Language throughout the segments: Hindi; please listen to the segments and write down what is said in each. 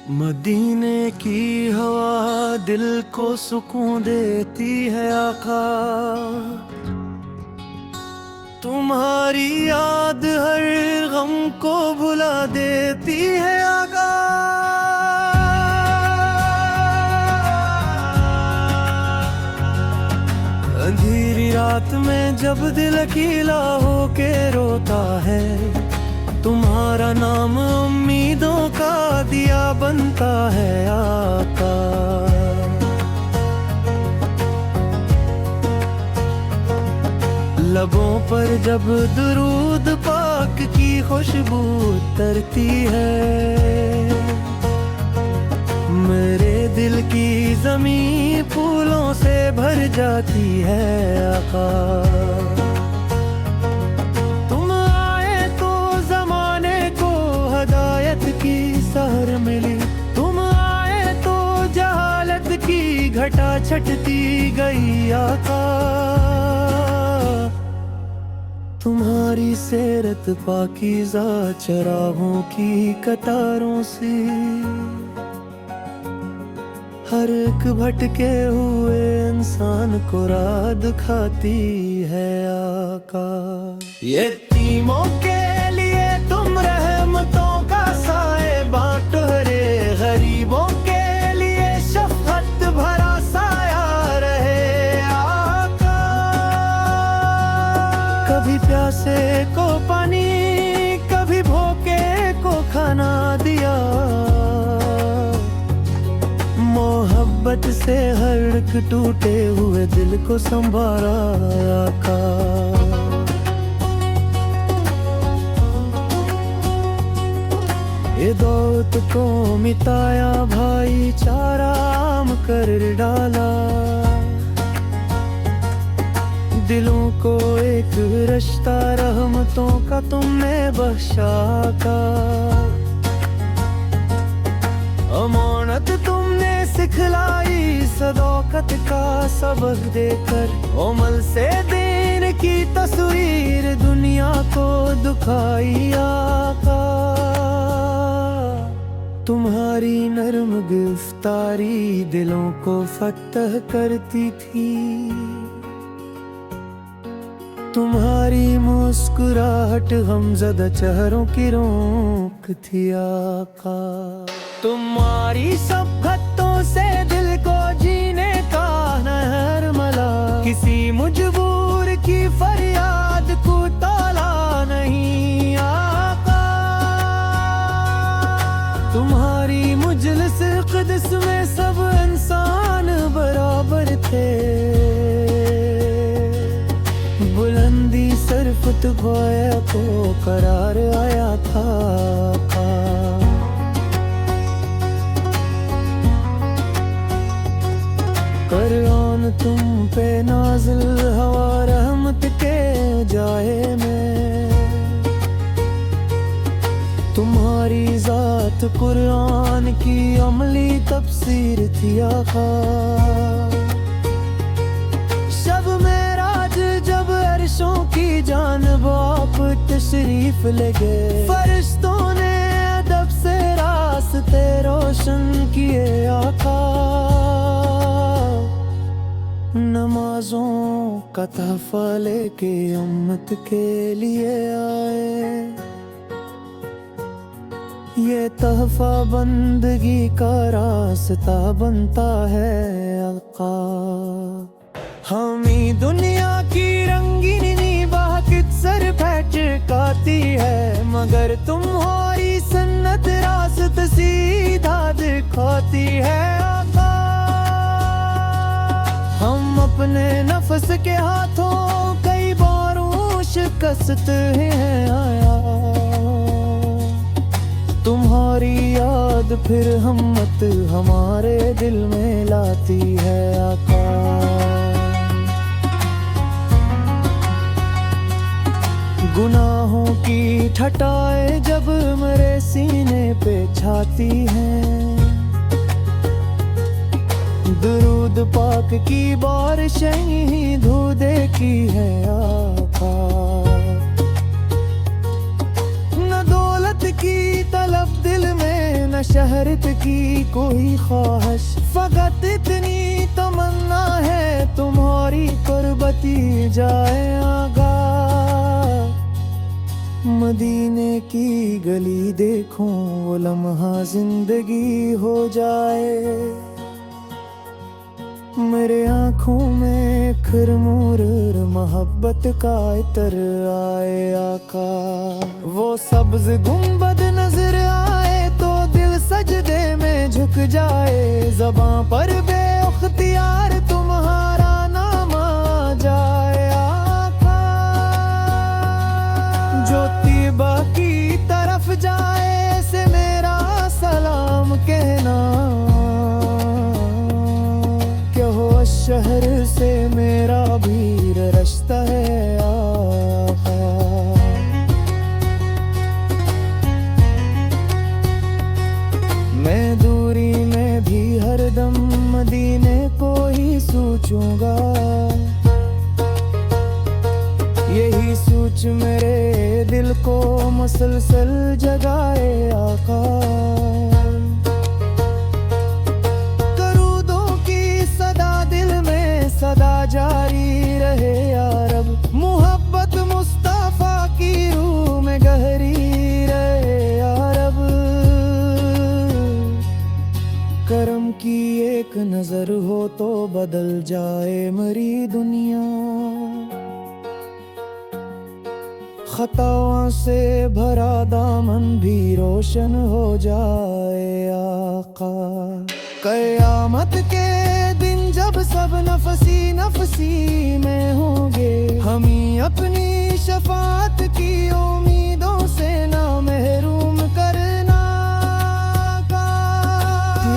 मदीने की हवा दिल को सुकून देती है आका। तुम्हारी याद हर गम को भुला देती है आका। अंधेरी रात में जब दिल अकेला होके रोता है, तुम्हारा नाम उम्मीदों का दिया बनता है आका। लबों पर जब दुरूद पाक की खुशबू उतरती है, मेरे दिल की ज़मीं फूलों से भर जाती है आका। की सहर मिली, तुम आए तो जहालत की घटा छटती गई आका। तुम्हारी सेरत पाकीज़ा चराहों की कतारों से हर एक भटके हुए इंसान को राह दिखाती है आका। यतीमों के लिए तुम रहमतों का साए बांटो रे, गरीबों के लिए शफ़क़त भरा साया रहे आका। कभी प्यासे को पानी, कभी भूखे को खाना दिया, मोहब्बत से हर एक टूटे हुए दिल को संभाला आका। ये दौलत को मिटाया, भाईचारा आम कर डाला, दिलों को एक रिश्ता रहमतों का तुमने बख्शा का। अमानत तुमने सिखलाई सदाकत का सबक देकर, अमल से दीन की तस्वीर दुनिया को दिखाई आका। तुम्हारी नरम गिरफ्तारी दिलों को फतह करती थी, तुम्हारी मुस्कुराहट गमज़दा चेहरों की रोक थी आका। तुम्हारी सब खतों से दिल को जीने का नहर मला, किसी मजबूर की फरियाद को ताला नहीं आका। तुम्हारी मुजलिस क़ुद्स में सब इंसान बराबर थे, बुलंदी सरफत गोया को करार आया था। कुरान तुम पे नाज़िल हवा रहमत के जाए में, तुम्हारी ज़ात कुरान की अमली तफसीर थी आका। शब मेराज जब अर्शों की जानिब आप तशरीफ ले गए, फरिश्तों ने अदब से रास्ते रोशन किए आका। नमाजों का तहफ़ा लेके उम्मत के लिए आए, ये तहफ़ा बंदगी का रास्ता बनता है आका। हमी दुनिया की रंगीनी बाक़ित सर भटकाती है, मगर तुम्हारी सन्नत रास्त सीधा दिखाती है आका। हम अपने नफ्स के हाथों कई बारों शिकस्त हैं आया, तुम्हारी याद फिर हिम्मत हमारे दिल में लाती है आका। गुनाहों की छटाएं जब मेरे सीने पे छाती हैं, दुरूद पाक की बारिशें ही धूदे की है आका। न दौलत की तलब दिल में, न शहरत की कोई ख्वाहिश, फकत इतनी तमन्ना है तुम्हारी कुर्बती जाए आगा। मदीने की गली देखूं वो लम्हा जिंदगी हो जाए, मेरे आँखों में खिरमूर मोहब्बत का इतर आए आका। वो सब्ज गुंबद नजर आए तो दिल सजदे में झुक जाए, ज़बां पर बेअख्तियार तुम्हारा नाम आ जाए आका। जो तीबा की तरफ जाए से मेरा सलाम कहना, शहर से मेरा भी रास्ता है आका। मैं दूरी में भी हरदम मदीने को ही सोचूंगा, यही सोच मेरे दिल को मुसलसल जगाए आका। सदा जारी रहे या रब, मोहब्बत मुस्तफा की रूह में गहरी रहे या रब। करम की एक नजर हो तो बदल जाए मेरी दुनिया, खताओं से भरा दामन भी रोशन हो जाए आका। क़यामत के दिन जब सब नफसी नफसी में होंगे, हम ही अपनी शफाअत की उम्मीदों से ना महरूम करना का।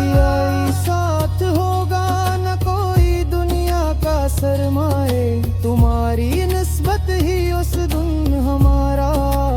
यही साथ होगा न कोई दुनिया का सरमाए, तुम्हारी निस्बत ही उस दिन हमारा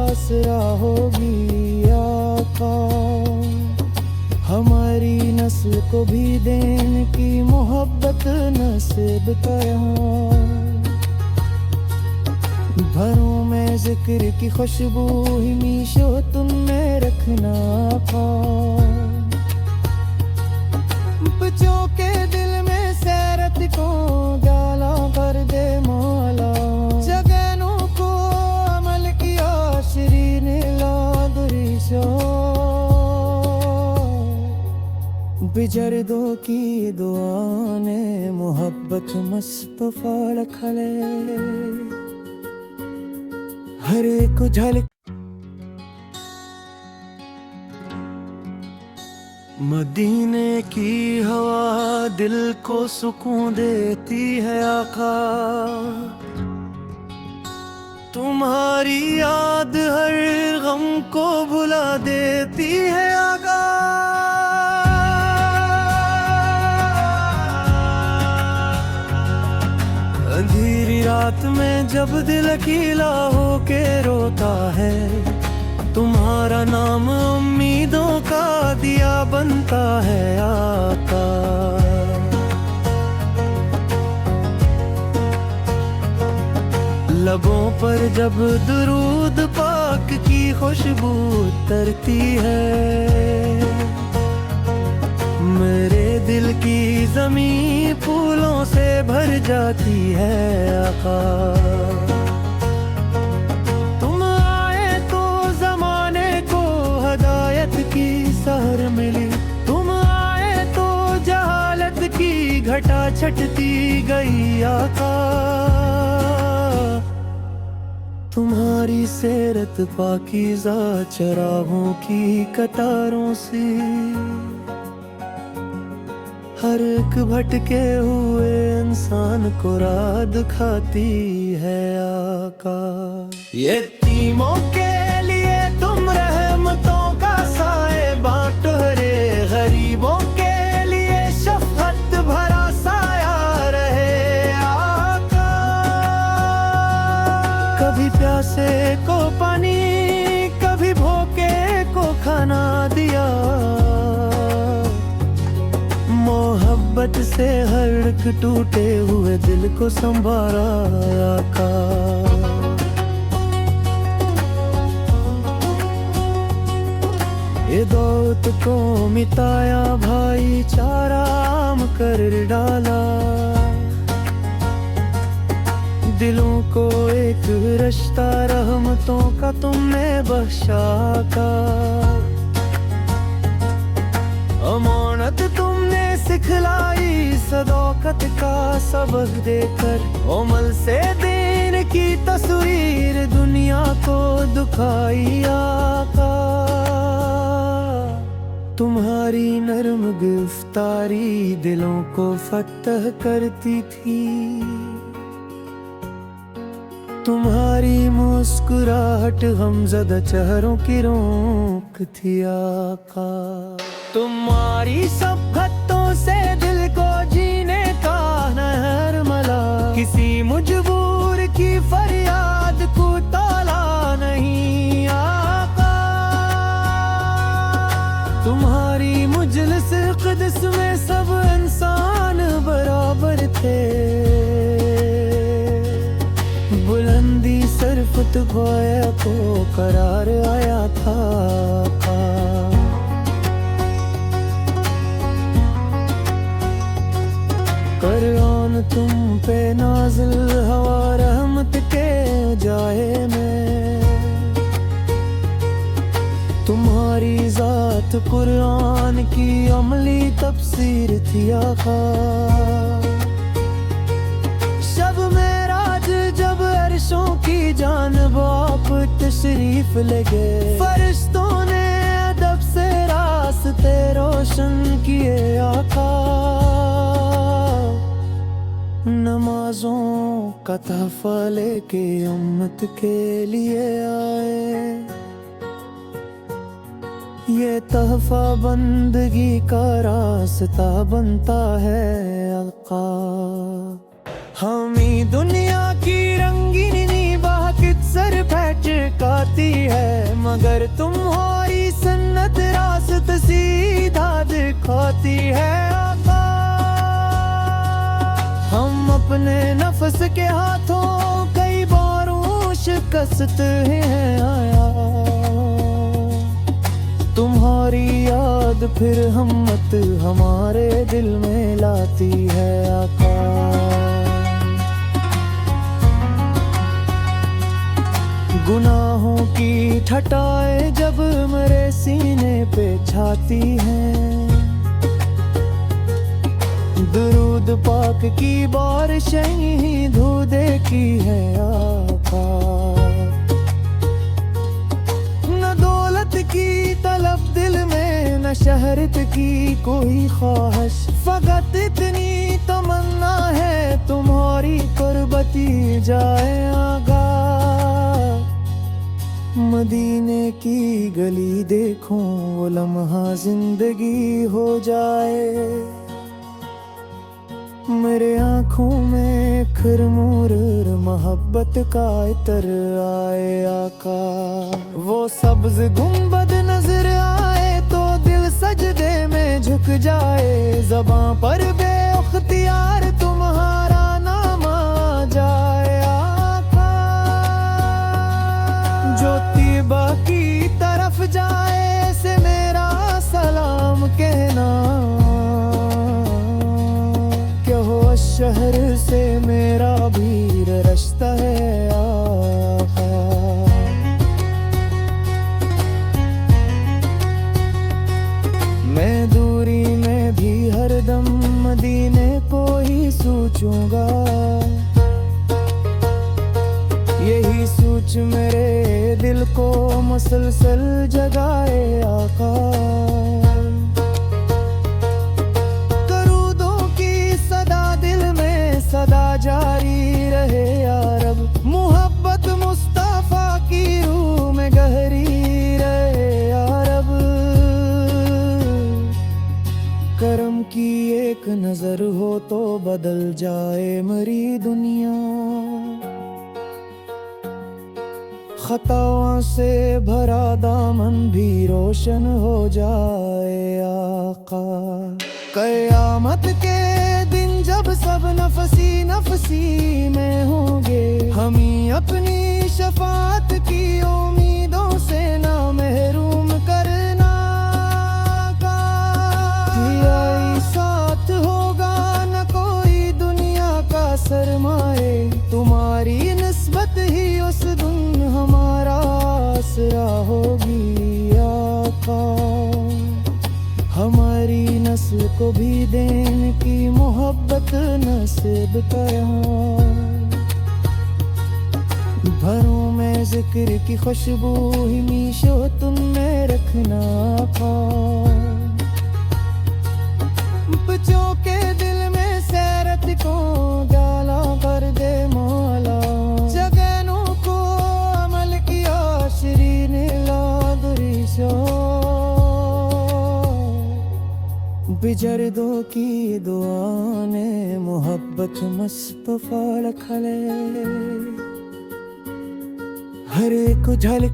आसरा होगी आका। हमारी नस्ल को भी देन की मोहब्बत नसीब कया, भरों में जिक्र की खुशबू ही मीशो तुमने रखना पा। बच्चों के दिल में सैरत को गाला कर दे मौला, जगनों को अमल किया शरीन लादरिशो। बिजर्दों की दुआ ने मोहब्बत मुस्तफा लखले, हर एक झलक मदीने की हवा दिल को सुकून देती है आका। तुम्हारी याद हर गम को भुला देती है आका। अंधेरी रात में जब दिल अकेला होके रोता है, तुम्हारा नाम उम्मीदों का दिया बनता है आका। लबों पर जब दुरूद पाक की खुशबू उतरती है, मेरे दिल की ज़मीं फूलों से भर जाती है आका। तुम आए तो ज़माने को हदायत की सहर मिली, तुम आए तो जहालत की घटा छटती गई आका। तुम्हारी सेरत पाकीज़ा चरागों की कतारों से हर एक भटके हुए इंसान को राह दिखाती है आका। यतीमों के लिए तुम रहमतों का साए बांटो रे, गरीबों के लिए शफ़क़त भरा साया रहे आका। कभी प्यासे को पानी, कभी भूखे को खाना दिया, मोहब्बत से हर एक टूटे हुए दिल को संभाला आका। ये दौलत को मिटाया भाईचारा आम कर डाला। दिलों को एक रिश्ता रहमतों का तुमने बख्शा का। अमानत तुमने सिखलाई सदाकत का सबक देकर। अमल से दीन की तस्वीर दुनिया को दिखाई आका। तुम्हारी नरम गिरफ्तारी दिलों को फतह करती थी। तुम्हारी मुस्कुराहट हमज़दा चेहरों की रोक थी आका। तुम्हारी सब खतों से दिल को जीने का नहर मला। किसी मजबूर की फरियाद को ताला नहीं आका। तुम्हारी मुजलिस क़ुद्स में सब इंसान बराबर थे। बुलंदी सरफत गोया को करार आया था। कुरान तुम पे नाज़िल हवा रहमत के जाए में। तुम्हारी ज़ात कुरान की अमली तफसीर थी आका। शब मेराज जब अर्शों की जानिब आप तशरीफ ले गए। फरिश्तों ने अदब से रास्ते रोशन किए आका। नमाजों का तहफ़ा लेके उम्मत के लिए आए। ये तहफ़ा बंदगी का रास्ता बनता है आका। हमी दुनिया की रंगीनी बाकित सर भटकाती है। मगर तुम्हारी सन्नत रास्त सीधा दिखाती है आका। हम अपने नफ्स के हाथों कई बारों शिकस्त हैं आया। तुम्हारी याद फिर हिम्मत हमारे दिल में लाती है आका। गुनाहों की ठटाए जब मेरे सीने पे छाती हैं। दुरूद पाक की बारिशें ही धो देखी है आका। न दौलत की तलब दिल में न शहरत की कोई ख्वाहिश। फकत इतनी तमन्ना है तुम्हारी कुर्बती जाए आगा। मदीने की गली देखूं वो लम्हा जिंदगी हो जाए। मेरे आँखों में खरमूर मोहब्बत का इतर आए आका। वो सब्ज गुंबद नजर आए तो दिल सजदे में झुक जाए। ज़बां पर बेअख्तियार तुम्हारा नाम आ जाए आका। जो तीबा की तरफ जाए से मेरा सलाम कहना। शहर से मेरा भी रास्ता है आका। मैं दूरी में भी हरदम मदीने को ही सोचूंगा। यही सोच मेरे दिल को मुसलसल जगाए आका। सदा जारी रहे या रब। मोहब्बत मुस्तफा की रूह में गहरी रहे या रब। करम की एक नजर हो तो बदल जाए मेरी दुनिया। खताओं से भरा दामन भी रोशन हो जाए आका। क़यामत के दिन जब सब नफसी नफसी में होंगे। हम ही अपनी शफाअत की उम्मीदों से ना महरूम करना। आसरा होगी आका। हमारी नस्ल को भी देन की मोहब्बत नसीब का यहाँ। भरों में जिक्र की खुशबू ही मीशो तुम में रखना आका। बच्चों के दिल में सैरत को डाला कर दे मौला। जगनों को अमल किया शरीन लादरिशा। बिजर्दों की दुआ ने मोहब्बत मुस्तफा लखले। हर एक झलक